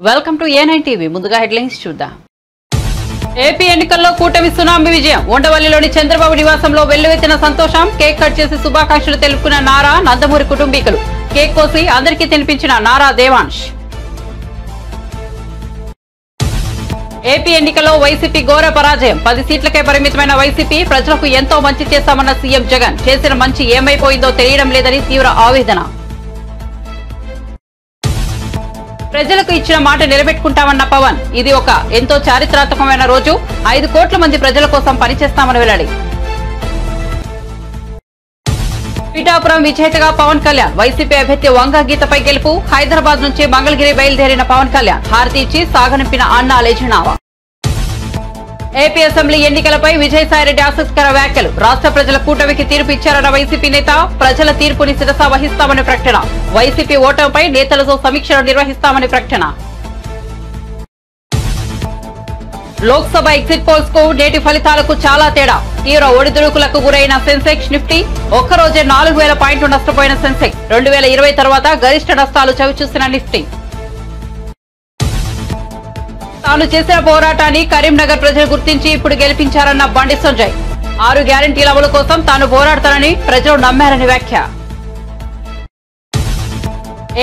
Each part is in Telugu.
Welcome to A nine TV. ముందుగా హెడ్లైన్స్ చూద్దాం. ఏపీ ఎన్నికల్లో కూటమి సునామీ విజయం. ఉండవల్లిలోని చంద్రబాబు నివాసంలో వెల్లువెత్తిన సంతోషం. కేక్ కట్ చేసి శుభాకాంక్షలు తెలుపుకున్న నారా, నందమూరి కుటుంబీకులు. కేక్ కోసి అందరికీ తినిపించిన నారా దేవాంశ్. ఏపీ ఎన్నికల్లో వైసీపీ ఘోర పరాజయం. 10 సీట్లకే పరిమితమైన వైసీపీ ప్రజలకు ఎంతో మంచి చేశామన్న సీఎం జగన్. చేసిన మంచి ఏమైపోయిందో తెలియడం లేదని తీవ్ర ఆవేదన. ప్రజలకు ఇచ్చిన మాట నిలబెట్టుకుంటామన్న పవన్. ఇది ఒక ఎంతో చారిత్రాత్మకమైన రోజు. 5 కోట్ల మంది ప్రజల కోసం పనిచేస్తామని వెల్లడి. పిఠాపురం విజేతగా పవన్ కళ్యాణ్. వైసీపీ అభ్యర్థి వంగ గీతపై గెలుపు. హైదరాబాద్ నుంచి మంగళగిరి బయలుదేరిన పవన్ కళ్యాణ్ హారతి ఇచ్చి సాగనింపిన అన్నా లేజనావా. ఏపీ అసెంబ్లీ ఎన్నికలపై విజయసాయిరెడ్డి ఆసక్తికర వ్యాఖ్యలు. రాష్ట్ర ప్రజల కూటమికి తీర్పు ఇచ్చారన్న వైసీపీ నేత. ప్రజల తీర్పుని శిరస వహిస్తామని ప్రకటన. వైసీపీ ఓటమిపై నేతలతో సమీక్షలు నిర్వహిస్తామని ప్రకటన. లోక్సభ ఎగ్జిట్ పోల్స్ కు నేటి ఫలితాలకు చాలా తేడా. తీవ్ర ఒడిదుడుకులకు గురైన సెన్సెక్స్, నిఫ్టీ ఒక్కరోజే 4000 పాయింట్లు నష్టపోయిన సెన్సెక్స్. 2020 తర్వాత గరిష్ట నష్టాలు చవిచూసిన నిఫ్టీ. తాను చేసిన పోరాటాన్ని కరీంనగర్ ప్రజలు గుర్తించి ఇప్పుడు గెలిపించారన్న బండి సంజయ్. 6 గ్యారెంటీల అమలు కోసం తాను పోరాడతానని ప్రజలు నమ్మారని వ్యాఖ్య.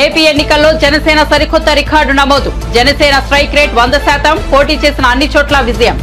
ఏపీ ఎన్నికల్లో జనసేన సరికొత్త రికార్డు నమోదు. Janasena strike rate 100%. పోటీ చేసిన అన్ని చోట్ల విజయం.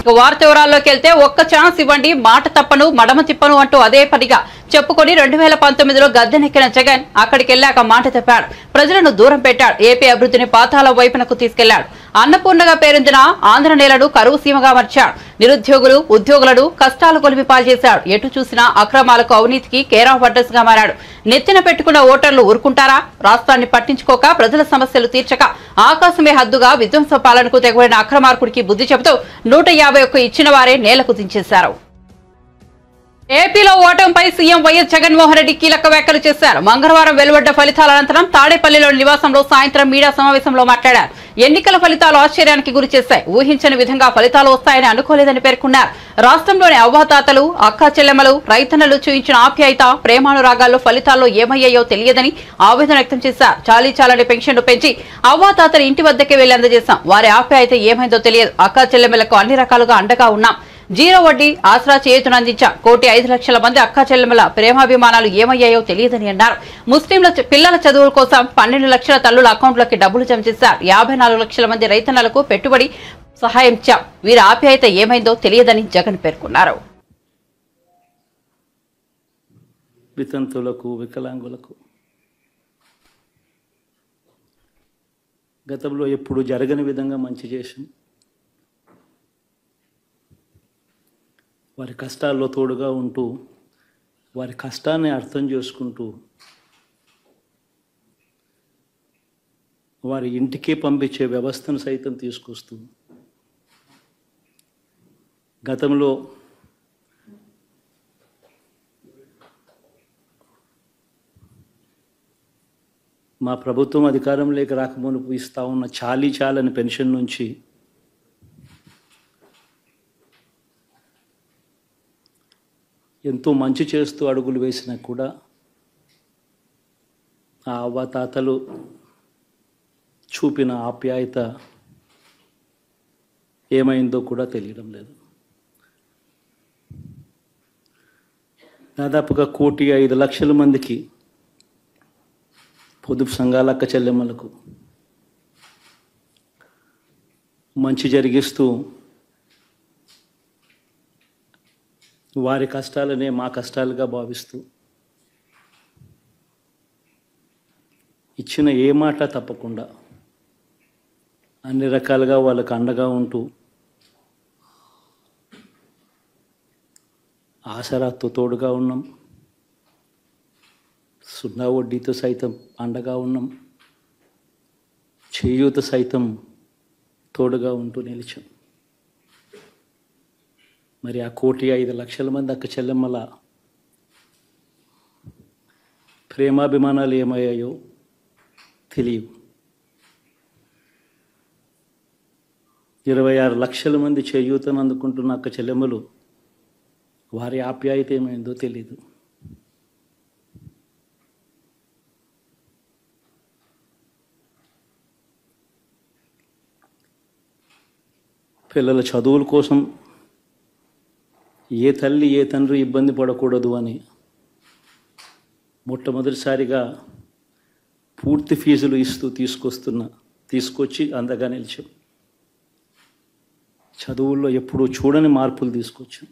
ఇక వార్త వివరాల్లోకి వెళ్తే, ఒక్క ఛాన్స్ ఇవ్వండి, మాట తప్పను, మడమ తిప్పను అంటూ అదే పనిగా చెప్పుకొని 2019లో గద్దెనెక్కిన జగన్ అక్కడికి వెళ్లాక మాట తప్పాడు. ప్రజలను దూరం పెట్టాడు. ఏపీ అభివృద్ధిని పాతాల వైపునకు తీసుకెళ్లాడు. అన్నపూర్ణగా పేరొందిన ఆంధ్ర నేలను కరువు సీమగా మార్చాడు. నిరుద్యోగులు, ఉద్యోగులను కష్టాలు కొలిమిపాలు చేశాడు. ఎటు చూసినా అక్రమాలకు, అవినీతికి కేర్ ఆఫ్ అడ్రస్ గా మారాడు. నెత్తిన పెట్టుకున్న ఓటర్లు ఊరుకుంటారా? రాష్ట్రాన్ని పట్టించుకోక, ప్రజల సమస్యలు తీర్చక, ఆకాశమే హద్దుగా విధ్వంస పాలనకు తెగబడిన అక్రమార్కుడికి బుద్ధి చెబుతూ 151 ఇచ్చిన వారే నేలకు దించేశారు. ఏపీలో ఓటమిపై సీఎం వైఎస్ జగన్మోహన్ రెడ్డి కీలక వ్యాఖ్యలు చేశారు. మంగళవారం వెలువడ్డ ఫలితాల అనంతరం తాడేపల్లిలోని నివాసంలో సాయంత్రం మీడియా సమావేశంలో మాట్లాడారు. ఎన్నికల ఫలితాలు ఆశ్చర్యానికి గురి చేశాయి. ఊహించని విధంగా ఫలితాలు వస్తాయని అనుకోలేదని పేర్కొన్నారు. రాష్ట్రంలోని అవ్వాతాతలు, అక్కా చెల్లెమ్మలు, రైతన్నలు చూయించిన ఆప్యాయత, ప్రేమానురాగాల్లో ఫలితాల్లో ఏమయ్యాయో తెలియదని ఆవేదన వ్యక్తం చేశారు. చాలీ పెన్షన్లు పెంచి అవ్వాతాతలు ఇంటి వద్దకే వెళ్లి అందజేశాం. వారి ఆప్యాయత ఏమైందో తెలియదు. అక్కా చెల్లెమ్మలకు అన్ని రకాలుగా అండగా ఉన్నాం. 0 వడ్డీ ఆసరా చేయూతను అందించాం. 1,05,00,000 మంది అక్కా చెల్లెమ్మల ప్రేమాభిమానాలు ఏమయ్యాయో తెలియదని అన్నారు. ముస్లింల పిల్లల చదువుల కోసం 12 లక్షల తల్లుల అకౌంట్లోకి డబ్బులు జమ చేశారు. 54 లక్షల మంది రైతన్నలకు పెట్టుబడి సహాయం ఇచ్చాం. వీరి ఆప్యాయత ఏమైందో తెలియదని జగన్ పేర్కొన్నారు. వితంతులకు, వికలాంగులకు గతంలో ఎప్పుడు జరగని విధంగా మంచి చేసాం. వారి కష్టాల్లో తోడుగా ఉంటూ, వారి కష్టాన్ని అర్థం చేసుకుంటూ, వారి ఇంటికే పంపించే వ్యవస్థను సైతం తీసుకొస్తూ, గతంలో మా ప్రభుత్వం అధికారంలోకి రాకమునుపు ఇస్తా ఉన్న చాలని పెన్షన్ నుంచి ఎంతో మంచి చేస్తూ అడుగులు వేసినా కూడా ఆ అవ్వాతాతలు చూపిన ఆప్యాయత ఏమైందో కూడా తెలియడం లేదు. దాదాపుగా 1,05,00,000 మందికి పొదుపు సంఘాల అక్క చెల్లెమ్మలకు మంచి జరిగిస్తూ, వారి కష్టాలనే మా కష్టాలుగా భావిస్తూ, ఇచ్చిన ఏ మాట తప్పకుండా అన్ని రకాలుగా వాళ్ళకు అండగా ఉంటూ, ఆసరాతో తోడుగా ఉన్నాం. 0 వడ్డీతో సైతం అండగా ఉన్నాం. చేయూత సైతం తోడుగా ఉంటూ నిలిచాం. మరి ఆ 1,05,00,000 మంది అక్క చెల్లెమ్మల ప్రేమాభిమానాలు ఏమయ్యాయో తెలియవు. 26 లక్షల మంది చేయూతను అందుకుంటున్న అక్క చెల్లెమ్మలు వారి ఆప్యాయత ఏమైందో తెలియదు. పిల్లల చదువుల కోసం ఏ తల్లి ఏ తండ్రి ఇబ్బంది పడకూడదు అని మొట్టమొదటిసారిగా పూర్తి ఫీజులు ఇస్తూ తీసుకొచ్చి అందగా నిలిచాం. చదువుల్లో ఎప్పుడూ చూడని మార్పులు తీసుకొచ్చాం.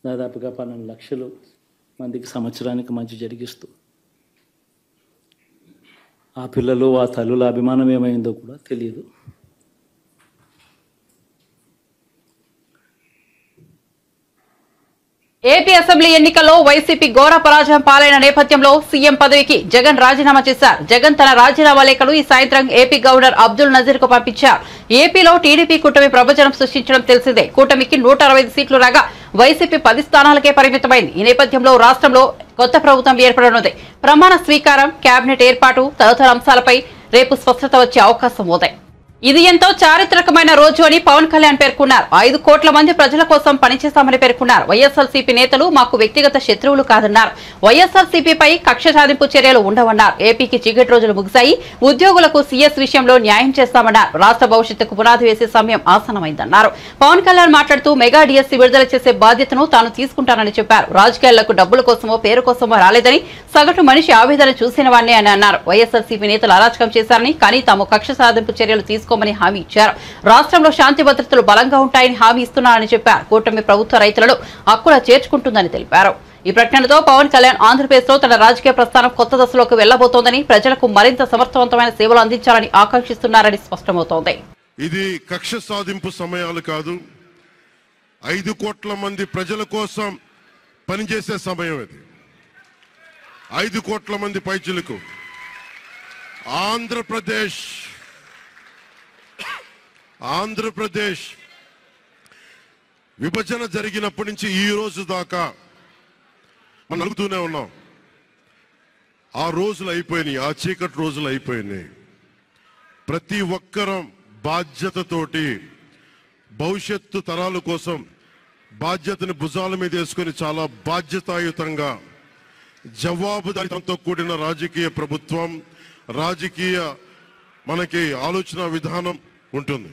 దాదాపుగా 12 లక్షలు మందికి సంవత్సరానికి మంచి జరిగిస్తూ ఆ పిల్లలు ఆ తల్లుల అభిమానం ఏమైందో కూడా తెలియదు. ఏపీ అసెంబ్లీ ఎన్నికల్లో వైసీపీ ఘోర పరాజయం పాలైన నేపథ్యంలో సీఎం పదవికి జగన్ రాజీనామా చేశారు. జగన్ తన రాజీనామా లేఖను ఈ సాయంత్రం ఏపీ గవర్నర్ అబ్దుల్ నజీర్ కు పంపించారు. ఏపీలో టీడీపీ కూటమి ప్రభంజనం సృష్టించడం తెలిసిందే. కూటమికి 165 సీట్లు రాగా వైసీపీ 10 స్థానాలకే పరిమితమైంది. ఈ నేపథ్యంలో రాష్ట్రంలో కొత్త ప్రభుత్వం ఏర్పడనుంది. ప్రమాణ స్వీకారం, కేబినెట్ ఏర్పాటు తదితర అంశాలపై రేపు స్పష్టత వచ్చే అవకాశం ఉంది. ఇది ఎంతో చారిత్రకమైన రోజు అని పవన్ కళ్యాణ్ పేర్కొన్నారు. 5 కోట్ల మంది ప్రజల కోసం పనిచేస్తామని పేర్కొన్నారు. వైఎస్ఆర్సీపీ నేతలు మాకు వ్యక్తిగత శత్రువులు కాదన్నారు. వైఎస్ఆర్సీపీపై కక్ష సాధింపు చర్యలు ఉండవన్నారు. ఏపీకి చీకటి రోజులు ముగిశాయి. ఉద్యోగులకు సీఎస్ విషయంలో న్యాయం చేస్తామన్నారు. రాష్ట్ర భవిష్యత్తుకు పునాది వేసే సమయం ఆసనమైందన్నారు. పవన్ కళ్యాణ్ మాట్లాడుతూ మెగా డిఎస్సీ విడుదల చేసే బాధ్యతను తాను తీసుకుంటానని చెప్పారు. రాజకీయాలకు డబ్బుల కోసమో పేరు కోసమో రాలేదని, సగటు మనిషి ఆవేదన చూసిన వాడిని అని అన్నారు. వైఎస్ఆర్సీపీ నేతలు అరాచకం చేశారని, కానీ తాము కక్ష సాధింపు చర్యలు తీసుకోమని హామీ ఇచ్చారు. రాష్ట్రంలో శాంతి భద్రతలు బలంగా ఉంటాయని హామీ ఇస్తున్నారని చెప్పారు. కూటమి ప్రభుత్వ రైతులను హక్కులా చేర్చుకుంటుందని తెలిపారు. ఈ ప్రకటనతో పవన్ కళ్యాణ్ ఆంధ్రప్రదేశ్ లో తన రాజకీయ ప్రస్థానం కొత్త దశలోకి వెళ్లబోతోందని, ప్రజలకు మరింత సమర్థవంతమైన సేవలు అందించాలని ఆకాంక్షిస్తున్నారని స్పష్టమవుతోంది. ఇది కక్ష సాధింపు సమయాలు కాదు, 5 కోట్ల మంది ప్రజల కోసం పనిచేసే సమయం ఇది. 5 కోట్ల మంది పైచులకు ఆంధ్రప్రదేశ్ విభజన జరిగినప్పటి నుంచి ఈ రోజు దాకా మనం అడుగుతూనే ఉన్నాం. ఆ రోజులు అయిపోయినాయి, ఆ చీకటి రోజులు అయిపోయినాయి. ప్రతి ఒక్కరం బాధ్యతతోటి భవిష్యత్తు తరాల కోసం బాధ్యతని భుజాల మీద వేసుకొని చాలా బాధ్యతాయుతంగా జవాబుదారీతనంతో కూడిన రాజకీయ ప్రభుత్వం, రాజకీయ మనకి ఆలోచన విధానం ఉంటుంది.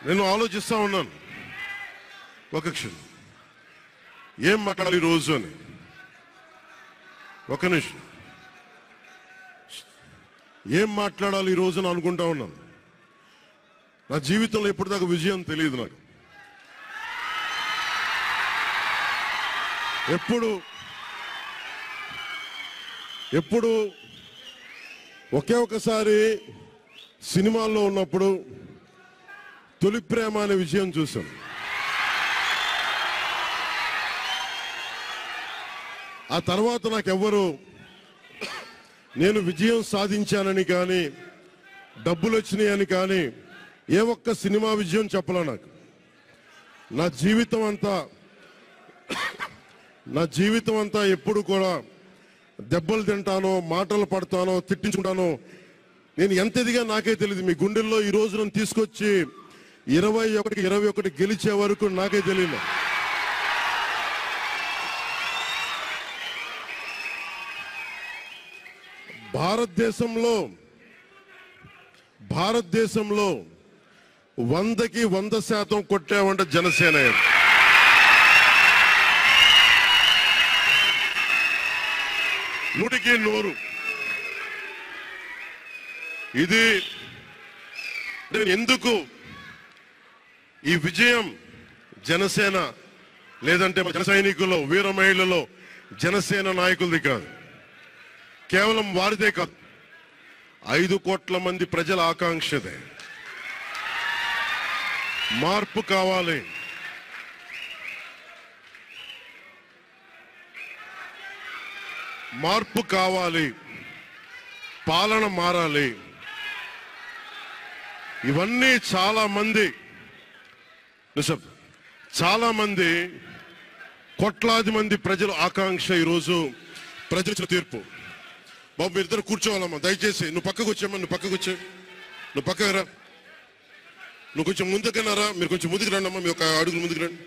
నేను ఆలోచిస్తా ఉన్నాను, ఒక క్షణం ఏం మాట్లాడాలి రోజు అని. ఒక నిమిషం, ఏం మాట్లాడాలి ఈ రోజు అని అనుకుంటా ఉన్నాను. నా జీవితంలో ఎప్పటిదాకా విజయం తెలియదు నాకు. ఎప్పుడు ఒకే ఒకసారి సినిమాల్లో ఉన్నప్పుడు తొలి ప్రేమ అనే విజయం చూశాను. ఆ తర్వాత నాకెవ్వరు నేను విజయం సాధించానని కానీ, డబ్బులు వచ్చినాయని కానీ ఏ ఒక్క సినిమా విజయం చెప్పలా నాకు. నా జీవితం అంతా ఎప్పుడు కూడా దెబ్బలు తింటానో, మాటలు పడతానో, తిట్టించుకుంటానో. నేను ఎంత ఎదిగా నాకే తెలియదు. మీ గుండెల్లో ఈ రోజు నన్ను తీసుకొచ్చి 21 గెలిచే వరకు నాకే తెలియదు. భారతదేశంలో 100కి 100% కొట్టామంటే జనసేన. 100కి 100. ఇది ఎందుకు ఈ విజయం జనసేన లేదంటే జన సైనికులు, వీర మహిళలు, జనసేన నాయకులది కాదు, కేవలం వారిదే కాదు, 5 కోట్ల మంది ప్రజల ఆకాంక్షదే. మార్పు కావాలి. పాలన మారాలి. ఇవన్నీ చాలా మంది కోట్లాది మంది ప్రజల ఆకాంక్ష. ఈరోజు ప్రజల తీర్పు బాబు మీరు ఇద్దరు కూర్చోవాలమ్మా దయచేసి. నువ్వు పక్కకు వచ్చామ్మా, నువ్వు పక్కకు వచ్చే, నువ్వు పక్కకు రా, నువ్వు కొంచెం ముందుకన్నారా, మీరు కొంచెం ముందుకు రండి అమ్మా, మీ ఒక అడుగులు ముందుకు రండి.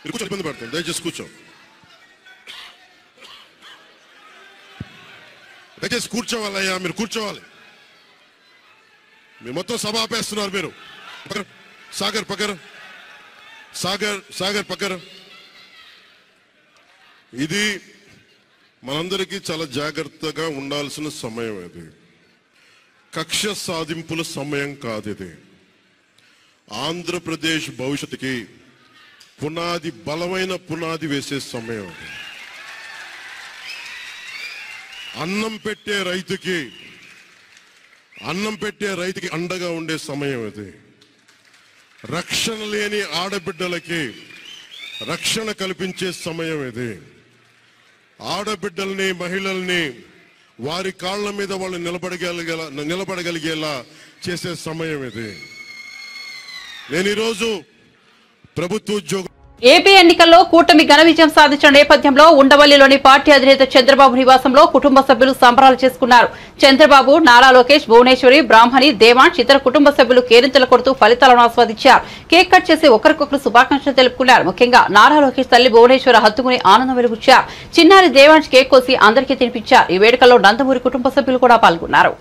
మీరు కూర్చొని ఇబ్బంది పడతాను, దయచేసి కూర్చో, దయచేసి కూర్చోవాలయ్యా, మీరు కూర్చోవాలి. మీరు మొత్తం సభ ఆపేస్తున్నారు. మీరు సాగర్ పక్కన, సాగర్ పక్కన. ఇది మనందరికీ చాలా జాగ్రత్తగా ఉండాల్సిన సమయం. ఇది కక్ష సాధింపుల సమయం కాదు. ఇది ఆంధ్రప్రదేశ్ భవిష్యత్తుకి పునాది, బలమైన పునాది వేసే సమయం. అది అన్నం పెట్టే రైతుకి అండగా ఉండే సమయం. ఇది రక్షణ లేని ఆడబిడ్డలకి రక్షణ కల్పించే సమయం. ఇది ఆడబిడ్డల్ని, మహిళల్ని వారి కాళ్ళ మీద వాళ్ళు నిలబడగలిగేలా చేసే సమయం. ఇది నేను ఈరోజు ప్రభుత్వ ఉద్యోగం. ఏపీ ఎన్నికల్లో కూటమి ఘన విజయం సాధించిన నేపథ్యంలో ఉండవల్లిలోని పార్టీ అధినేత చంద్రబాబు నివాసంలో కుటుంబ సభ్యులు సంబరాలు చేసుకున్నారు. చంద్రబాబు, నారా లోకేష్, భువనేశ్వరి, బ్రాహ్మణి, దేవాంశ్ ఇతర కుటుంబ సభ్యులు కేరింతలు కొడుతూ ఫలితాలను ఆస్వాదించారు. కేక్ కట్ చేసి ఒకరికొకరు శుభాకాంక్షలు తెలుపుకున్నారు. ముఖ్యంగా నారా లోకేష్ తల్లి భువనేశ్వరి హత్తుకుని ఆనందం వెలుగుచ్చారు. చిన్నారి దేవాంశ్ కేక్ కోసి అందరికీ తినిపించారు. ఈ వేడుకల్లో నందమూరి కుటుంబ సభ్యులు కూడా పాల్గొన్నారు.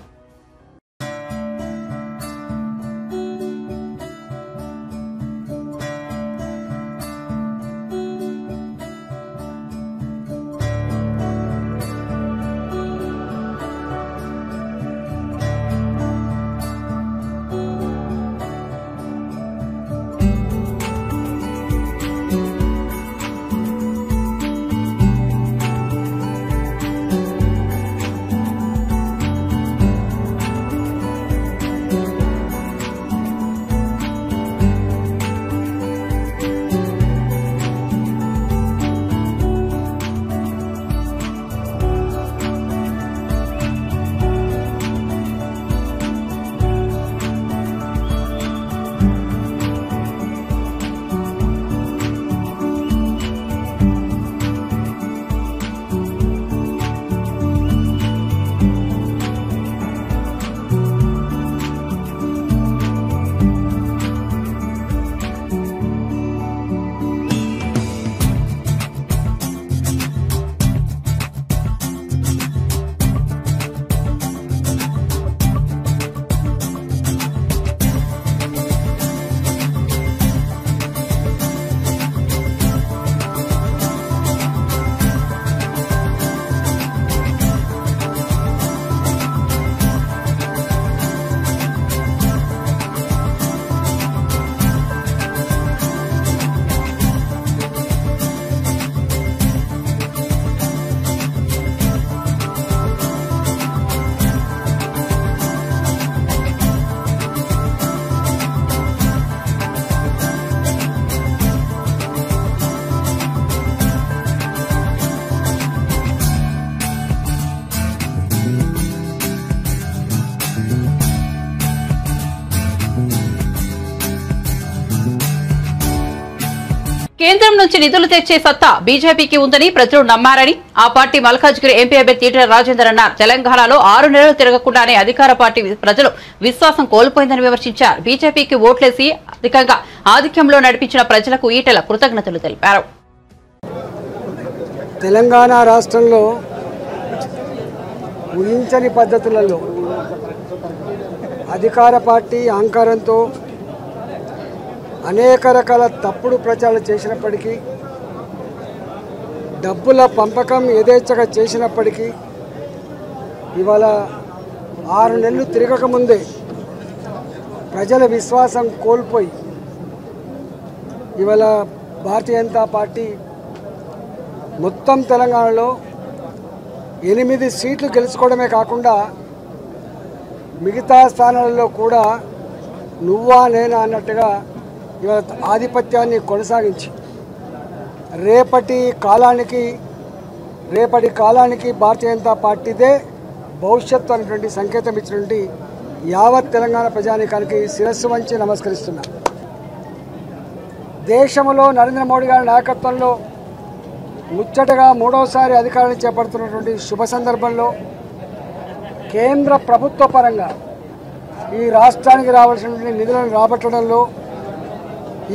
కేంద్రం నుంచి నిధులు తెచ్చే సత్తా బీజేపీకి ఉందని ప్రజలు నమ్మారని ఆ పార్టీ మల్కాజ్గిరి ఎంపీ అభ్యర్థి ఈటెల రాజేందర్ అన్నారు. తెలంగాణలో 6 నెలలు తిరగకుండానే అధికార పార్టీ ప్రజలు విశ్వాసం కోల్పోయిందని విమర్శించారు. బీజేపీకి ఓట్లేసి అధికంగా ఆధిక్యంలో నడిపించిన ప్రజలకు ఈటెల కృతజ్ఞతలు తెలిపారు. తెలంగాణ రాష్ట్రంలో ఊహించని పద్ధతులలో అధికార పార్టీ అహంకారంతో అనేక రకాల తప్పుడు ప్రచారాలు చేసినప్పటికీ, డబ్బుల పంపకం యథేచ్ఛగా చేసినప్పటికీ, ఇవాళ 6 నెలలు తిరగకముందే ప్రజల విశ్వాసం కోల్పోయి ఇవాళ భారతీయ జనతా పార్టీ మొత్తం తెలంగాణలో 8 సీట్లు గెలుచుకోవడమే కాకుండా మిగతా స్థానాలలో కూడా నువ్వా నేనా అన్నట్టుగా ఇవాళ ఆధిపత్యాన్ని కొనసాగించి రేపటి కాలానికి భారతీయ జనతా పార్టీదే భవిష్యత్తు అనేటువంటి సంకేతం ఇచ్చినటువంటి యావత్ తెలంగాణ ప్రజానీకానికి శిరస్సు వంచి నమస్కరిస్తున్నా. దేశంలో నరేంద్ర మోడీ గారి నాయకత్వంలో ముచ్చటగా 3వసారి అధికారాన్ని చేపడుతున్నటువంటి శుభ సందర్భంలో కేంద్ర ప్రభుత్వ పరంగా ఈ రాష్ట్రానికి రావాల్సిన నిధులను రాబట్టడంలో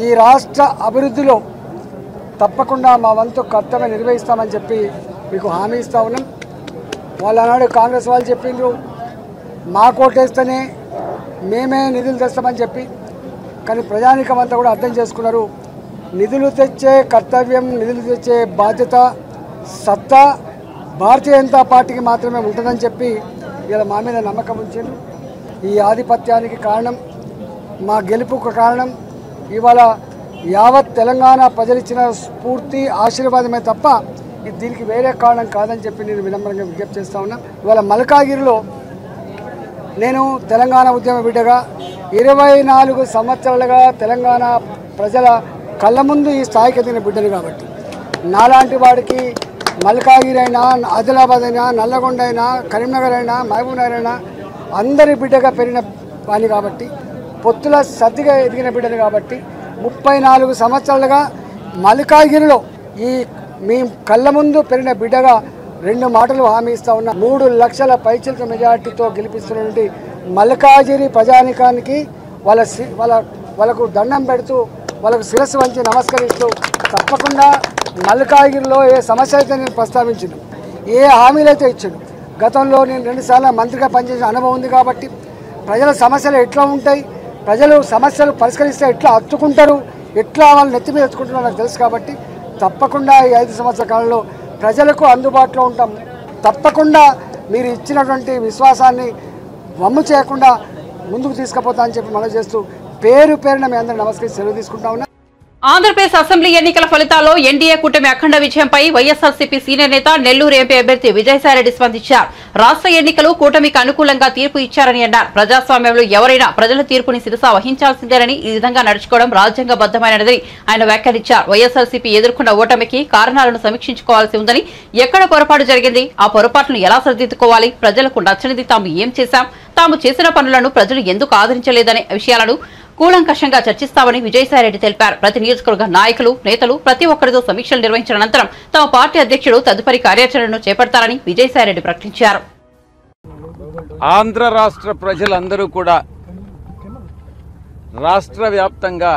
ఈ రాష్ట్ర అభివృద్ధిలో తప్పకుండా మా వంతు కర్తవ్యం నిర్వహిస్తామని చెప్పి మీకు హామీ ఇస్తా ఉన్నాం. వాళ్ళు ఆనాడు కాంగ్రెస్ వాళ్ళు చెప్పిండ్రు మా కోటేస్తేనే మేమే నిధులు తెస్తామని చెప్పి. కానీ ప్రజానీకం అంతా కూడా అర్థం చేసుకున్నారు. నిధులు తెచ్చే కర్తవ్యం, నిధులు తెచ్చే బాధ్యత, సత్తా భారతీయ జనతా పార్టీకి మాత్రమే ఉంటుందని చెప్పి ఇలా మా మీద నమ్మకం ఉంచారు. ఈ ఆధిపత్యానికి కారణం, మా గెలుపుకు కారణం ఇవాళ యావత్ తెలంగాణ ప్రజలిచ్చిన స్ఫూర్తి, ఆశీర్వాదమే తప్ప దీనికి వేరే కారణం కాదని చెప్పి నేను వినమ్రంగా విజ్ఞప్తి చేస్తా ఉన్నా. ఇవాళ మల్కాగిరిలో నేను తెలంగాణ ఉద్యమ బిడ్డగా 24 సంవత్సరాలుగా తెలంగాణ ప్రజల కళ్ళ ముందు ఈ స్థాయికి ఎదిగిన బిడ్డను కాబట్టి నాలాంటి వాడికి మల్కాగిరి అయినా, ఆదిలాబాద్ అయినా, నల్లగొండ అయినా, కరీంనగర్ అయినా, మహబూబ్నగర్ అయినా అందరి బిడ్డగా పెరిగిన వాణి కాబట్టి, పొత్తుల సద్దిగా ఎదిగిన బిడ్డను కాబట్టి 34 సంవత్సరాలుగా మల్కాగిరిలో ఈ మీ కళ్ళ ముందు పెరిగిన బిడ్డగా 2 మాటలు హామీ ఇస్తా ఉన్నా. 3 లక్షల పైచిలక మెజార్టీతో గెలిపిస్తున్నటువంటి మల్కాజిరి ప్రజానికానికి వాళ్ళకు దండం పెడుతూ, వాళ్ళకు శిరస్సు వంచి నమస్కరిస్తూ తప్పకుండా మల్కాజిరిలో ఏ సమస్య అయితే నేను ప్రస్తావించాను, ఏ హామీలు అయితే ఇచ్చాను, గతంలో నేను 2 సార్లు మంత్రిగా పనిచేసిన అనుభవం ఉంది కాబట్టి ప్రజల సమస్యలు ఎట్లా ఉంటాయి, ప్రజలు సమస్యలు పరిష్కరిస్తే ఎట్లా హత్తుకుంటారు, ఎట్లా వాళ్ళు నెత్తి మీద ఎత్తుకుంటున్నారో నాకు తెలుసు కాబట్టి తప్పకుండా ఈ 5 సంవత్సరాల కాలంలో ప్రజలకు అందుబాటులో ఉంటాం. తప్పకుండా మీరు ఇచ్చినటువంటి విశ్వాసాన్ని వమ్ము చేయకుండా ముందుకు తీసుకుపోతా అని చెప్పి మనం చేస్తూ పేరు పేరున మీ అందరూ నమస్కరించి సెలవు తీసుకుంటా ఉన్నా. ఆంధ్రప్రదేశ్ అసెంబ్లీ ఎన్నికల ఫలితాల్లో ఎన్డీఏ కూటమి అఖండ విజయంపై వైఎస్ఆర్సీపీ సీనియర్ నేత నెల్లూరు ఎంపీ అభ్యర్థి విజయసాయిరెడ్డి స్పందించారు. రాష్ట్ర ఎన్నికలు కూటమికి అనుకూలంగా తీర్పు ఇచ్చారని అన్నారు. ప్రజాస్వామ్యంలో ఎవరైనా ప్రజల తీర్పుని శిరసా వహించాల్సిందేనని, ఈ విధంగా నడుచుకోవడం రాజ్యాంగబద్దమైనదని ఆయన వ్యాఖ్యానించారు. వైఎస్ఆర్సీపీ ఎదుర్కొన్న ఓటమికి కారణాలను సమీక్షించుకోవాల్సి ఉందని, ఎక్కడ పొరపాటు జరిగింది, ఆ పొరపాటును ఎలా సరిదిద్దుకోవాలి, ప్రజలకు నచ్చనిది తాము ఏం చేశాం, తాము చేసిన పనులను ప్రజలు ఎందుకు ఆదరించలేదనే విషయాలను కూలంకషంగా చర్చిస్తామని విజయసాయిరెడ్డి తెలిపారు. ప్రతి నియోజకవర్గ నాయకులు, నేతలు ప్రతి ఒక్కరితో సమీక్షలు నిర్వహించిన అనంతరం తమ పార్టీ అధ్యక్షుడు తదుపరి కార్యాచరణను చేపడతారని విజయసాయిరెడ్డి ప్రకటించారు. ఆంధ్ర రాష్ట్ర ప్రజలందరూ కూడా రాష్ట్ర వ్యాప్తంగా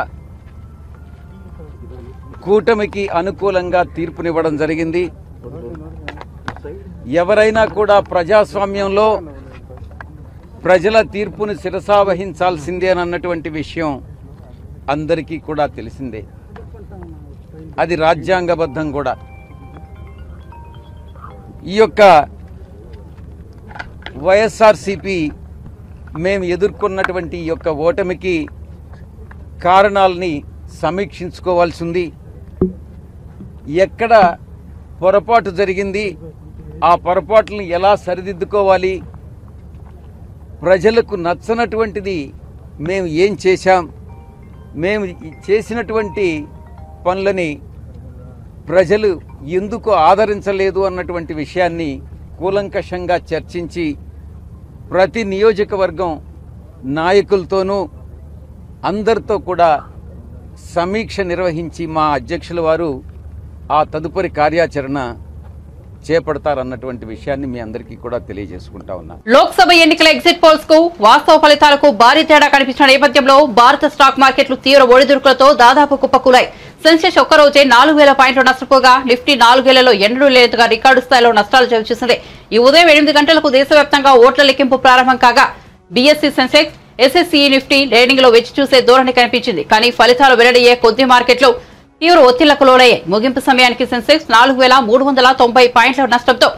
కూటమికి అనుకూలంగా తీర్పునివ్వడం జరిగింది. ఎవరైనా కూడా ప్రజాస్వామ్యంలో ప్రజల తీర్పును శిరసా వహించాల్సిందే అన్నటువంటి విషయం అందరికీ కూడా తెలిసిందే. అది రాజ్యాంగబద్ధం కూడా. ఈ యొక్క వైఎస్ఆర్సీపీ మేము ఎదుర్కొన్నటువంటి ఈ యొక్క ఓటమికి కారణాలని సమీక్షించుకోవాల్సి ఉంది. ఎక్కడ పొరపాటు జరిగింది, ఆ పొరపాట్లను ఎలా సరిదిద్దుకోవాలి, ప్రజలకు నచ్చనటువంటిది మేము ఏం చేశాం, మేము చేసినటువంటి పనులని ప్రజలు ఎందుకు ఆదరించలేదు అన్నటువంటి విషయాన్ని కూలంకషంగా చర్చించి ప్రతి నియోజకవర్గం నాయకులతోనూ అందరితో కూడా సమీక్ష నిర్వహించి మా అధ్యక్షుల వారు ఆ తదుపరి కార్యాచరణ చేపడతారన్నటువంటి విషయాన్ని మీ అందరికీ కూడా తెలియజేసుకుంటా ఉన్నా. లోక్సభ ఎన్నికల ఎగ్జిట్ పోల్స్ కు వాస్తవ ఫలితాలకు భారీ తేడా కనిపించిన నేపథ్యంలో భారత స్టాక్ మార్కెట్లు తీవ్ర ఒడిదుడుకులతో దాదాపు కుప్పకూలాయి. సెన్సెక్స్ ఒక్కరోజే 4000 పాయింట్లు నష్టపోగా నిఫ్టీ 4 ఎన్నడూ లేనట్టుగా రికార్డు స్థాయిలో నష్టాలు చవిచూసింది. ఈ ఉదయం 8 గంటలకు దేశవ్యాప్తంగా ఓట్ల లెక్కింపు ప్రారంభం కాగా BSc Sensex, SSC Nifty trading లో వెచ్చి చూసే ధోరణి కనిపించింది. కానీ ఫలితాలు వెల్లడయ్యే కొద్ది మార్కెట్లు తీవ్ర ఒత్తిళ్లకు లోనయ్యాయి. ముగింపు సమయానికి సెన్సెక్స్ 4390 పాయింట్ల నష్టంతో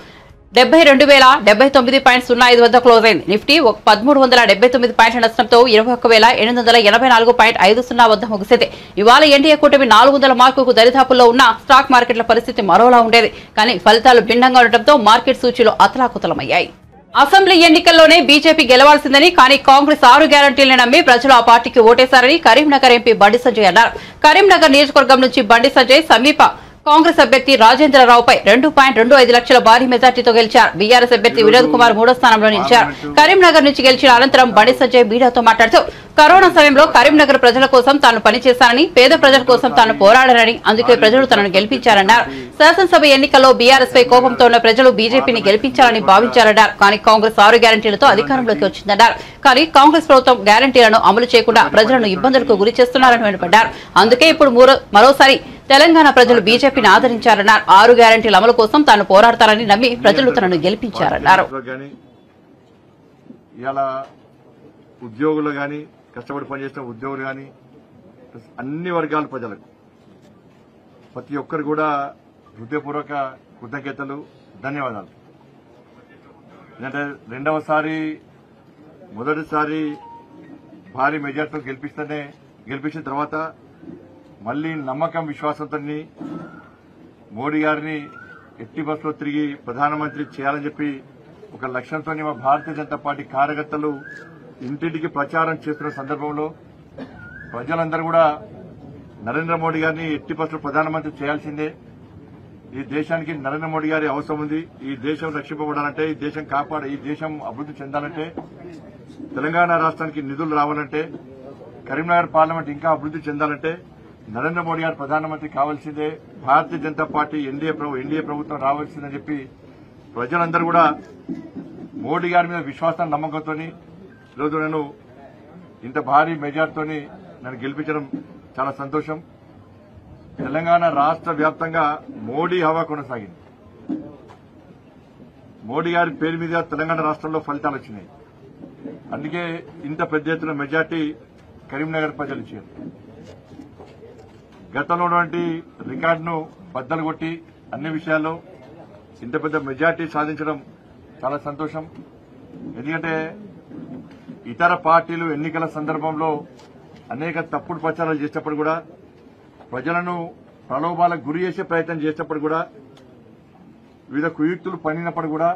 72,079.05 వద్ద క్లోజ్ అయింది. నిఫ్టీ 1379 పాయింట్ల నష్టంతో 21,884.50 వద్ద ముగిసింది. ఇవాళ ఎన్డీఏ కూటమి 400 మార్కుకు దరిదాపుల్లో ఉన్న స్టాక్ మార్కెట్ల పరిస్థితి మరోలా ఉండేది. కానీ ఫలితాలు భిన్నంగా ఉండటంతో మార్కెట్ సూచీలు అతలాకుతలమయ్యాయి. అసెంబ్లీ ఎన్నికల్లోనే బీజేపీ గెలవాల్సిందని, కానీ కాంగ్రెస్ 6 గ్యారంటీలను నమ్మి ప్రజలు ఆ పార్టీకి ఓటేశారని కరీంనగర్ ఎంపీ బండి సంజయ్ అన్నారు. కరీంనగర్ నియోజకవర్గం నుంచి బండి సంజయ్ సమీప కాంగ్రెస్ అభ్యర్థి రాజేంద్రరావుపై 2.25 లక్షల భారీ మెజార్టీతో గెలిచారు. బీఆర్ఎస్ అభ్యర్థి వినోద్ కుమార్ 3వ స్థానంలో నిలిచారు. కరీంనగర్ నుంచి గెలిచిన అనంతరం బండి సంజయ్ మీడియాతో మాట్లాడుతూ కరోనా సమయంలో కరీంనగర్ ప్రజల కోసం తాను పనిచేశానని, పేద ప్రజల కోసం తాను పోరాడానని, అందుకే ప్రజలు తనను గెలిపించారన్నారు. శాసనసభ ఎన్నికల్లో బీఆర్ఎస్ పై కోపంతో ఉన్న ప్రజలు బీజేపీని గెలిపించాలని భావించారన్నారు. కానీ కాంగ్రెస్ 6 గ్యారంటీలతో అధికారంలోకి వచ్చిందన్నారు. కానీ కాంగ్రెస్ ప్రభుత్వం గ్యారంటీలను అమలు చేయకుండా ప్రజలను ఇబ్బందులకు గురి చేస్తున్నారని మండిపడ్డారు. అందుకే ఇప్పుడు మరోసారి తెలంగాణ ప్రజలు బీజేపీని ఆదరించారన్నారు. 6 గ్యారంటీల అమలు కోసం తాను పోరాడతారని నమ్మి ప్రజలు తనను గెలిపించారన్నారు. ఉద్యోగులు కానీ, కష్టపడి పనిచేసిన ఉద్యోగులు కానీ, అన్ని వర్గాల ప్రజలకు ప్రతి ఒక్కరు కూడా హృదయపూర్వక కృతజ్ఞతలు, ధన్యవాదాలు. ఎందుకంటే మొదటిసారి భారీ మెజార్టీతో గెలిపించిన తర్వాత మళ్లీ నమ్మకం, విశ్వాసంతో మోడీ గారిని ఎట్టి బస్సులో తిరిగి ప్రధానమంత్రి చేయాలని చెప్పి ఒక లక్ష్యంతో మా భారతీయ జనతా పార్టీ కార్యకర్తలు ఇంటింటికి ప్రచారం చేస్తున్న సందర్భంలో ప్రజలందరూ కూడా నరేంద్ర మోడీ గారిని ఎట్టి బస్సులో ప్రధానమంత్రి చేయాల్సిందే, ఈ దేశానికి నరేంద్ర మోడీ గారి అవసరం ఉంది, ఈ దేశం రక్షింపబడాలంటే, ఈ దేశం అభివృద్ది చెందాలంటే, తెలంగాణ రాష్ట్రానికి నిధులు రావాలంటే, కరీంనగర్ పార్లమెంట్ ఇంకా అభివృద్ది చెందాలంటే నరేంద్ర మోడీ గారు ప్రధానమంత్రి కావాల్సిందే, భారతీయ జనతా పార్టీ ఎన్డీఏ ప్రభుత్వం రావాల్సిందని చెప్పి ప్రజలందరూ కూడా మోడీ గారి మీద విశ్వాసం, నమ్మకంతో ఈరోజు నేను ఇంత భారీ మెజార్టీతో నన్ను గెలిపించడం చాలా సంతోషం. తెలంగాణ రాష్ట్ర వ్యాప్తంగా మోడీ హవా కొనసాగింది. మోడీ గారి పేరు మీద తెలంగాణ రాష్ట్రంలో ఫలితాలు వచ్చినాయి. అందుకే ఇంత పెద్ద ఎత్తున మెజార్టీ కరీంనగర్ ప్రజలు ఇచ్చారు. గతంలో ఉన్నటువంటి రికార్డును బద్దలు కొట్టి అన్ని విషయాల్లో ఇంత పెద్ద మెజార్టీ సాధించడం చాలా సంతోషం. ఎందుకంటే ఇతర పార్టీలు ఎన్నికల సందర్భంలో అనేక తప్పుడు ప్రచారాలు చేసినప్పుడు కూడా, ప్రజలను ప్రలోభాలకు గురి చేసే ప్రయత్నం చేసినప్పుడు కూడా, వివిధ కుయుక్తులు పన్నినప్పుడు కూడా,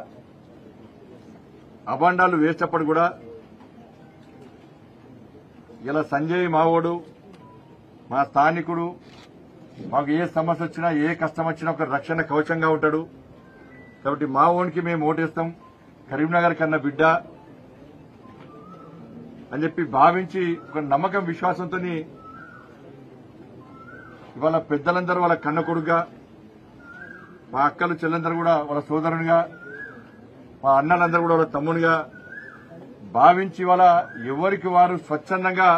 అభాండాలు వేసినప్పుడు కూడా, ఇలా సంజయ్ మావోడు, మా స్థానికుడు, మాకు ఏ సమస్య వచ్చినా, ఏ కష్టం వచ్చినా ఒక రక్షణ కవచంగా ఉంటాడు. కాబట్టి మా ఓన్కి మేము ఓటేస్తాం, కరీంనగర్ కన్నా బిడ్డ అని చెప్పి భావించి ఒక నమ్మకం, విశ్వాసంతో ఇవాళ పెద్దలందరూ వాళ్ళ కన్న కొడుకుగా, మా అక్కలు చెల్లెందరూ కూడా వాళ్ళ సోదరునిగా, మా అన్నలందరూ కూడా వాళ్ళ తమ్మునిగా భావించి వాళ్ళ ఎవరికి వారు స్వచ్ఛందంగా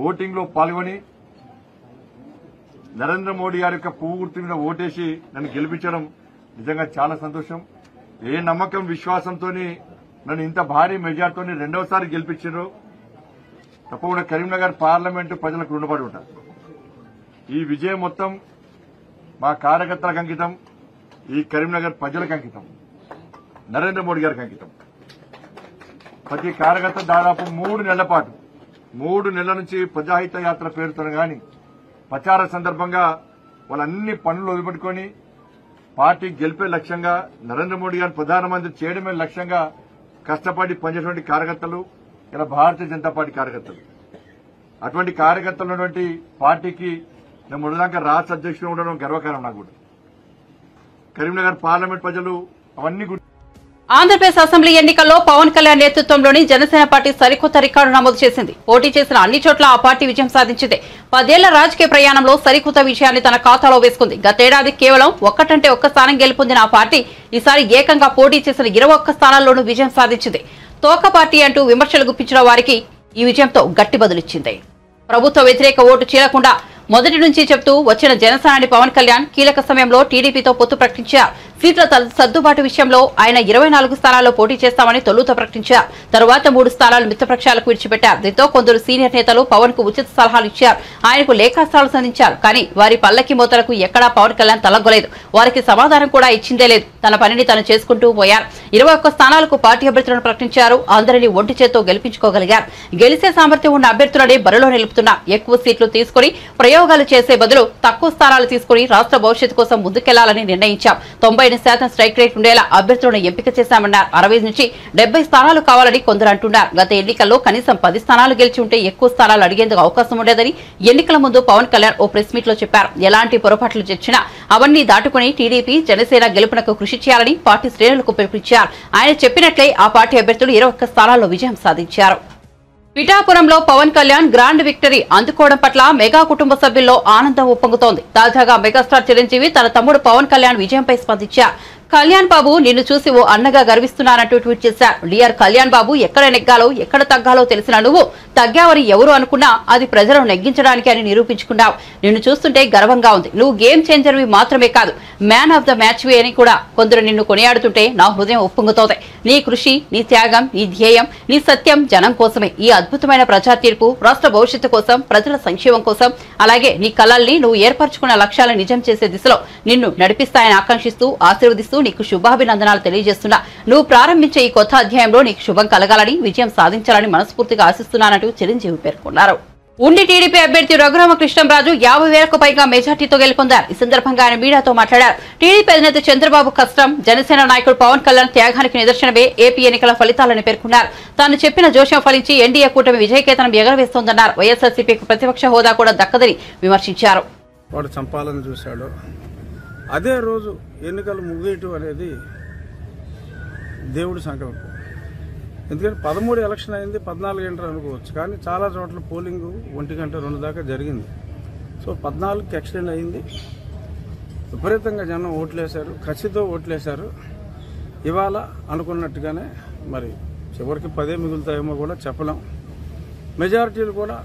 ఓటింగ్ లో పాల్గొని నరేంద్ర మోడీ గారి యొక్క పువ్వు గుర్తు మీద ఓటేసి నన్ను గెలిపించడం నిజంగా చాలా సంతోషం. ఏ నమ్మకం, విశ్వాసంతో నన్ను ఇంత భారీ మెజార్టీతో రెండవసారి గెలిపించారు. తప్పకుండా కరీంనగర్ పార్లమెంటు ప్రజలకు రుణపడి ఉంటారు. ఈ విజయం మొత్తం మా కార్యకర్తలకు అంకితం, ఈ కరీంనగర్ ప్రజలకు అంకితం, నరేంద్ర మోడీ గారికి అంకితం. ప్రతి కార్యకర్త దాదాపు 3 నెలల పాటు, 3 నెలల నుంచి ప్రజాహిత యాత్ర పేరుతో గాని ప్రచార సందర్భంగా వాళ్ళన్ని పనులు వదిలిపెట్టుకుని పార్టీ గెలిపే లక్ష్యంగా, నరేంద్ర మోడీ గారిని ప్రధానమంత్రి చేయడమే లక్ష్యంగా కష్టపడి పనిచేసినటువంటి కార్యకర్తలు ఇలా భారతీయ జనతా పార్టీ కార్యకర్తలు. అటువంటి కార్యకర్తలు ఉన్నటువంటి పార్టీకి నేను మొదటిదాకా రాష్ట్ర అధ్యక్షుడు ఉండడం గర్వకారణం. నాకు కూడా కరీంనగర్ పార్లమెంట్ ప్రజలు అవన్నీ. ఆంధ్రప్రదేశ్ అసెంబ్లీ ఎన్నికల్లో పవన్ కళ్యాణ్ నేతృత్వంలోని జనసేన పార్టీ సరికొత్త రికార్డు నమోదు చేసింది. పోటీ చేసిన అన్ని చోట్ల ఆ పార్టీ విజయం సాధించింది. 10 ఏళ్ల రాజకీయ ప్రయాణంలో సరికొత్త విజయాన్ని తన ఖాతాలో వేసుకుంది. గతేడాది కేవలం ఒక్కటంటే ఒక్క స్థానం గెలుపొందిన ఆ పార్టీ ఈసారి ఏకంగా పోటీ చేసిన 21 స్థానాల్లోనూ విజయం సాధించింది. తోక పార్టీ అంటూ విమర్శలు గుప్పించిన వారికి ఈ విజయంతో గట్టి బదులిచ్చింది. ప్రభుత్వ వ్యతిరేక ఓటు చీలకుండా మొదటి నుంచి చెప్తూ వచ్చిన జనసేనాని పవన్ కళ్యాణ్ కీలక సమయంలో టీడీపీతో పొత్తు ప్రకటించారు. సీట్ల సర్దుబాటు విషయంలో ఆయన 24 స్థానాల్లో పోటీ చేస్తామని తొలుత ప్రకటించారు. తరువాత 3 స్థానాలు మిత్రపక్షాలకు విడిచిపెట్టారు. దీంతో కొందరు సీనియర్ నేతలు పవన్ కు ఉచిత సలహాలు ఇచ్చారు. ఆయనకు లేఖాస్త్రాలు సంధించారు. కానీ వారి పల్లకి మోతలకు ఎక్కడా పవన్ కళ్యాణ్ తలగ్గలేదు. వారికి సమాధానం కూడా ఇచ్చిందే లేదు. తన పనిని తను చేసుకుంటూ పోయారు. 21 స్థానాలకు పార్టీ అభ్యర్థులను ప్రకటించారు. అందరినీ ఒంటి చేత్తో గెలిపించుకోగలిగారు. గెలిచే సామర్థ్యం ఉన్న అభ్యర్థులనే బరిలో నిలుపుతున్నారు. ఎక్కువ సీట్లు తీసుకుని ప్రయోగాలు చేసే బదులు తక్కువ స్థానాలు తీసుకుని రాష్ట్ర భవిష్యత్తు కోసం ముందుకెళ్లాలని నిర్ణయించాం. 90 65% స్ట్రైక్ రేట్ ఉండేలా అభ్యర్థులను ఎంపిక చేశామన్నారు. 60 నుంచి 70 స్థానాలు కావాలని కొందరు అంటున్నారు. గత ఎన్నికల్లో కనీసం 10 స్థానాలు గెలిచి ఉంటే ఎక్కువ స్థానాలు అడిగేందుకు అవకాశం ఉండేదని ఎన్నికల ముందు పవన్ కళ్యాణ్ ఓ ప్రెస్ మీట్ లో చెప్పారు. ఎలాంటి పొరపాట్లు చేసినా అవన్నీ దాటుకుని టీడీపీ జనసేన గెలుపునకు కృషి చేయాలని పార్టీ శ్రేణులకు పిలుపునిచ్చారు. ఆయన చెప్పినట్లే ఆ పార్టీ అభ్యర్థులు 21 స్థానాల్లో విజయం సాధించారు. పిఠాపురంలో పవన్ కళ్యాణ్ గ్రాండ్ విక్టరీ అందుకోవడం పట్ల మెగా కుటుంబ సభ్యుల్లో ఆనందం ఉప్పొంగుతోంది. తాజాగా మెగాస్టార్ చిరంజీవి తన తమ్ముడు పవన్ కళ్యాణ్ విజయంపై స్పందించారు. కళ్యాణ్ బాబు నిన్ను చూసి ఓ అన్నగా గర్విస్తున్నానంటూ ట్వీట్ చేశారు. డియర్ కళ్యాణ్ బాబు, ఎక్కడ నెగ్గాలో ఎక్కడ తగ్గాలో తెలిసిన నువ్వు తగ్గావని ఎవరు అనుకున్నా అది ప్రజలను నెగ్గించడానికి అని నిరూపించుకున్నావు. నిన్ను చూస్తుంటే గర్వంగా ఉంది. నువ్వు గేమ్ చేంజర్వి మాత్రమే కాదు, మ్యాన్ ఆఫ్ ద మ్యాచ్వి అని కూడా కొందరు నిన్ను కొనియాడుతుంటే నా హృదయం ఉప్పొంగుతోంది. నీ కృషి, నీ త్యాగం, నీ ధ్యేయం, నీ సత్యం జనం కోసమే. ఈ అద్భుతమైన ప్రజా తీర్పు రాష్ట్ర భవిష్యత్తు కోసం, ప్రజల సంక్షేమం కోసం, అలాగే నీ కలల్ని నువ్వు ఏర్పరచుకున్న లక్ష్యాలను నిజం చేసే దిశలో నిన్ను నడిపిస్తాయని ఆకాంక్షిస్తూ ఆశీర్వదిస్తూ నీకు శుభాభినందనాలు తెలియజేస్తున్నా. నువ్వు ప్రారంభించే ఈ కొత్త అధ్యాయంలో నీకు శుభం కలగాలని, విజయం సాధించాలని మనస్ఫూర్తిగా ఆశిస్తున్నానంటూ చిరంజీవి పేర్కొన్నారు. ఉండి టీడీపీ అభ్యర్థి రఘురామకృష్ణంరాజు 50,000కు పైగా మెజార్టీతో గెలుపొందారు. ఈ సందర్భంగా ఆయన మీడియాతో మాట్లాడారు. టీడీపీ అధినేత చంద్రబాబు కష్టం, జనసేన నాయకుడు పవన్ కళ్యాణ్ త్యాగానికి నిదర్శనమే ఏపీ ఎన్నికల ఫలితాలని పేర్కొన్నారు. తాను చెప్పిన జోష్యం ఫలించి ఎన్డీఏ కూటమి విజయకేతనం ఎగరవేస్తోందన్నారు. వైఎస్ఆర్సీపీకి ప్రతిపక్ష హోదా కూడా దక్కదని విమర్శించారు. వాడు చంపాలని చూశాడు. అదే రోజు ఎన్నికలు ముగియటం అనేది దేవుడి సంకల్పం. ఎందుకంటే 13 ఎలక్షన్ అయింది, 14 గంటలు అనుకోవచ్చు, కానీ చాలా చోట్ల పోలింగ్ 1 గంట 2 దాకా జరిగింది. సో 14కి ఎక్స్టెండ్ అయింది. విపరీతంగా జనం ఓట్లేశారు, కసితో ఓట్లేశారు. ఇవాళ అనుకున్నట్టుగానే మరి చివరికి 10 మిగులుతాయేమో కూడా చెప్పలేం. మెజారిటీలు కూడా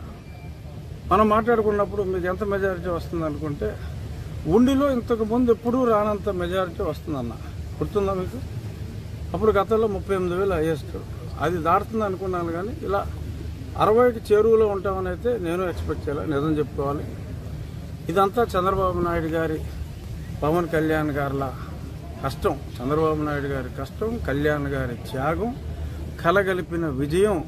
మనం మాట్లాడుకున్నప్పుడు మీకు ఎంత మెజారిటీ వస్తుంది అనుకుంటే, ఉండిలో ఇంతకు ముందు ఎప్పుడూ రానంత మెజారిటీ వస్తుందన్న గుర్తుందా మీకు? అప్పుడు గతంలో 38,000 హైయెస్ట్, అది దాటుతుంది అనుకున్నాను. కానీ ఇలా 60కి చేరువలో ఉంటామని అయితే నేను ఎక్స్పెక్ట్ చేయాలి, నిజం చెప్పుకోవాలి. ఇదంతా చంద్రబాబు నాయుడు గారి, పవన్ కళ్యాణ్ గారిలా కష్టం, చంద్రబాబు నాయుడు గారి కష్టం, కళ్యాణ్ గారి త్యాగం కలగలిపిన విజయం.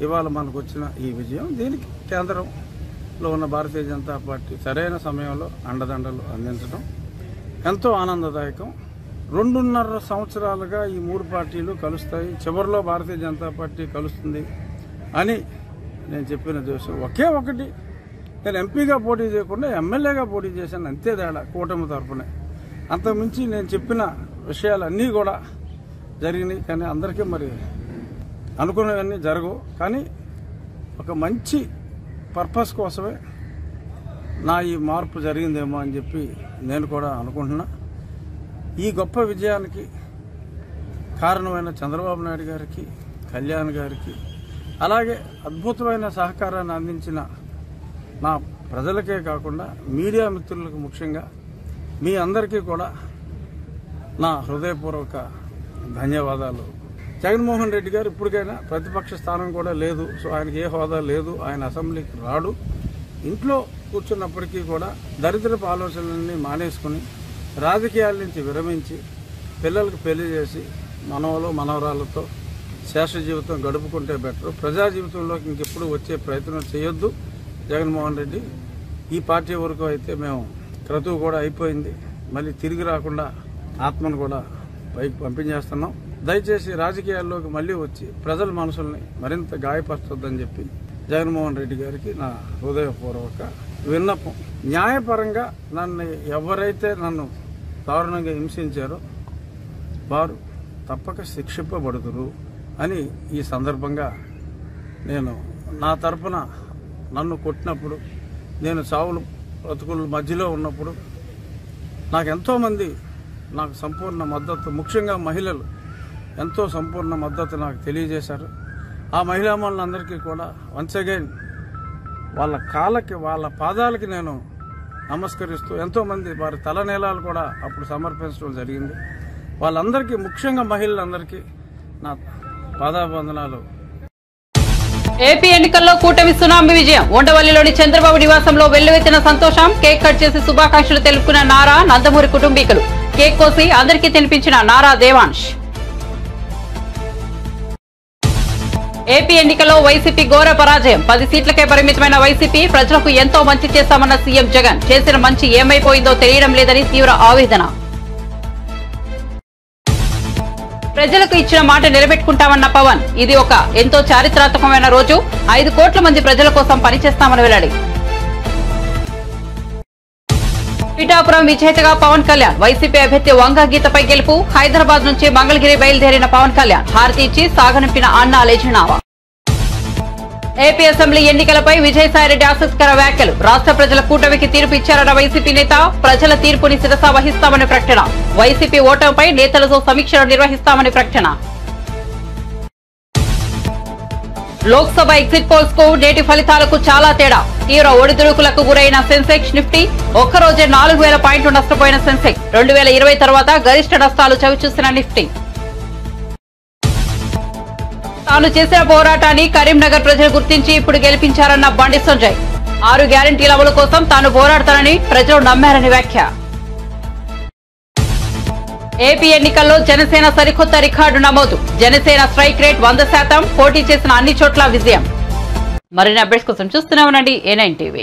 ఇవాళ మనకు వచ్చిన ఈ విజయం, దీనికి కేంద్రంలో ఉన్న భారతీయ జనతా పార్టీ సరైన సమయంలో అండదండలు అందించడం ఎంతో ఆనందదాయకం. 2.5 సంవత్సరాలుగా ఈ 3 పార్టీలు కలుస్తాయి, చివరిలో భారతీయ జనతా పార్టీ కలుస్తుంది అని నేను చెప్పిన జోషం ఒకే ఒకటి, నేను ఎంపీగా పోటీ చేయకుండా ఎమ్మెల్యేగా పోటీ చేశాను, అంతే తేడా కూటమి తరఫునే. అంతకుమించి నేను చెప్పిన విషయాలన్నీ కూడా జరిగినాయి. కానీ అందరికీ మరి అనుకున్నవన్నీ జరగవు. కానీ ఒక మంచి పర్పస్ కోసమే నా ఈ మార్పు జరిగిందేమో అని చెప్పి నేను కూడా అనుకుంటున్నా. ఈ గొప్ప విజయానికి కారణమైన చంద్రబాబు నాయుడు గారికి, కళ్యాణ్ గారికి, అలాగే అద్భుతమైన సహకారాన్ని అందించిన నా ప్రజలకే కాకుండా మీడియా మిత్రులకు ముఖ్యంగా మీ అందరికీ కూడా నా హృదయపూర్వక ధన్యవాదాలు. జగన్మోహన్ రెడ్డి గారు ఇప్పటికైనా ప్రతిపక్ష స్థానం కూడా లేదు, సో ఆయనకి ఏ హోదా లేదు, ఆయన అసెంబ్లీకి రాడు. ఇంట్లో కూర్చున్నప్పటికీ కూడా దరిద్రపు ఆలోచనలన్నీ మానేసుకుని రాజకీయాల నుంచి విరమించి పిల్లలకు పెళ్లి చేసి మనవలు మనవరాలతో శేష జీవితం గడుపుకుంటే బెటర్. ప్రజా జీవితంలోకి ఇంకెప్పుడు వచ్చే ప్రయత్నం చేయొద్దు జగన్మోహన్ రెడ్డి. ఈ పార్టీ వరకు అయితే మేము క్రతువు కూడా అయిపోయింది, మళ్ళీ తిరిగి రాకుండా ఆత్మను కూడా పైకి పంపించేస్తున్నాం. దయచేసి రాజకీయాల్లోకి మళ్ళీ వచ్చి ప్రజల మనసుల్ని మరింత గాయపరచొద్దని చెప్పి జగన్మోహన్ రెడ్డి గారికి నా హృదయపూర్వక విన్నపం. న్యాయపరంగా ఎవరైతే నన్ను దారుణంగా హింసించారో వారు తప్పక శిక్షింపబడుతురు అని ఈ సందర్భంగా నేను నా తరపున నన్ను కొట్టినప్పుడు, నేను చావులు బ్రతుకుల మధ్యలో ఉన్నప్పుడు నాకు ఎంతోమంది నాకు సంపూర్ణ మద్దతు, ముఖ్యంగా మహిళలు ఎంతో సంపూర్ణ మద్దతు నాకు తెలియజేశారు. ఆ మహిళామణులందరికీ కూడా వన్స్ అగైన్ వాళ్ళ కాళ్ళకి, వాళ్ళ పాదాలకి నేను నమస్కరిస్తూ, ఎంతోమంది వారి తలనీలాలు కూడా అప్పుడు సమర్పించడం జరిగింది. వాళ్ళందరికీ, ముఖ్యంగా మహిళలందరికీ నా పాదాభివందనాలు. ఏపీ ఎన్నికల్లో కూటమి సునామీ విజయం. ఉండవల్లిలోని చంద్రబాబు నివాసంలో వెల్లువెత్తిన సంతోషం. కేక్ కట్ చేసి శుభాకాంక్షలు తెలుపుకున్న నారా, నందమూరి కుటుంబీకులు. కేక్ కోసి అందరికీ తినిపించిన నారా దేవాంశ్. ఏపీ ఎన్నికల్లో వైసీపీ ఘోర పరాజయం. 10 సీట్లకే పరిమితమైన వైసీపీ ప్రజలకు ఎంతో మంచి చేశామన్న సీఎం జగన్ చేసిన మంచి ఏమైపోయిందో తెలియడం లేదని తీవ్ర ఆవేదన. ప్రజలకు ఇచ్చిన మాట నిలబెట్టుకుంటామన్న పవన్. ఇది ఒక ఎంతో చారిత్రాత్మకమైన రోజు. 5 కోట్ల మంది ప్రజల కోసం పనిచేస్తామని వెల్లడి. పిఠాపురం విజేతగా పవన్ కళ్యాణ్. వైసీపీ అభ్యర్థి వంగ గీతపై గెలుపు. హైదరాబాద్ నుంచి మంగళగిరి బయలుదేరిన పవన్ కళ్యాణ్ హారతి ఇచ్చి సాగనంపిన అన్నా లేచినావా. ఏపీ అసెంబ్లీ ఎన్నికలపై విజయసాయిరెడ్డి ఆసక్తికర వ్యాఖ్యలు. రాష్ట్ర ప్రజల కూటమికి తీర్పు ఇచ్చారన్న వైసీపీ నేత. ప్రజల తీర్పుని శిరసా వహిస్తామని ప్రకటన. వైసీపీ ఓటమిపై నేతలతో సమీక్షలు నిర్వహిస్తామని ప్రకటన. లోక్సభ ఎగ్జిట్ పోల్స్ కు నేటి ఫలితాలకు చాలా తేడా. తీవ్ర ఒడిదుడుకులకు గురైన సెన్సెక్స్, నిఫ్టీ ఒక్కరోజే 4000 పాయింట్లు నష్టపోయిన సెన్సెక్స్. 2020 తర్వాత గరిష్ట నష్టాలు చవిచూసిన నిఫ్టీ. తాను చేసిన పోరాటాన్ని కరీంనగర్ ప్రజలు గుర్తించి ఇప్పుడు గెలిపించారన్న బండి సంజయ్. 6 గ్యారంటీల అమలు కోసం తాను పోరాడతానని ప్రజలు నమ్మారని వ్యాఖ్య. ఏపీ ఎన్నికల్లో జనసేన సరికొత్త రికార్డు నమోదు. Janasena strike rate 100%. పోటీ చేసిన అన్ని చోట్ల విజయం. మరిన్ని అప్డేట్స్ కోసం చూస్తూనే ఉండండి A9 TV.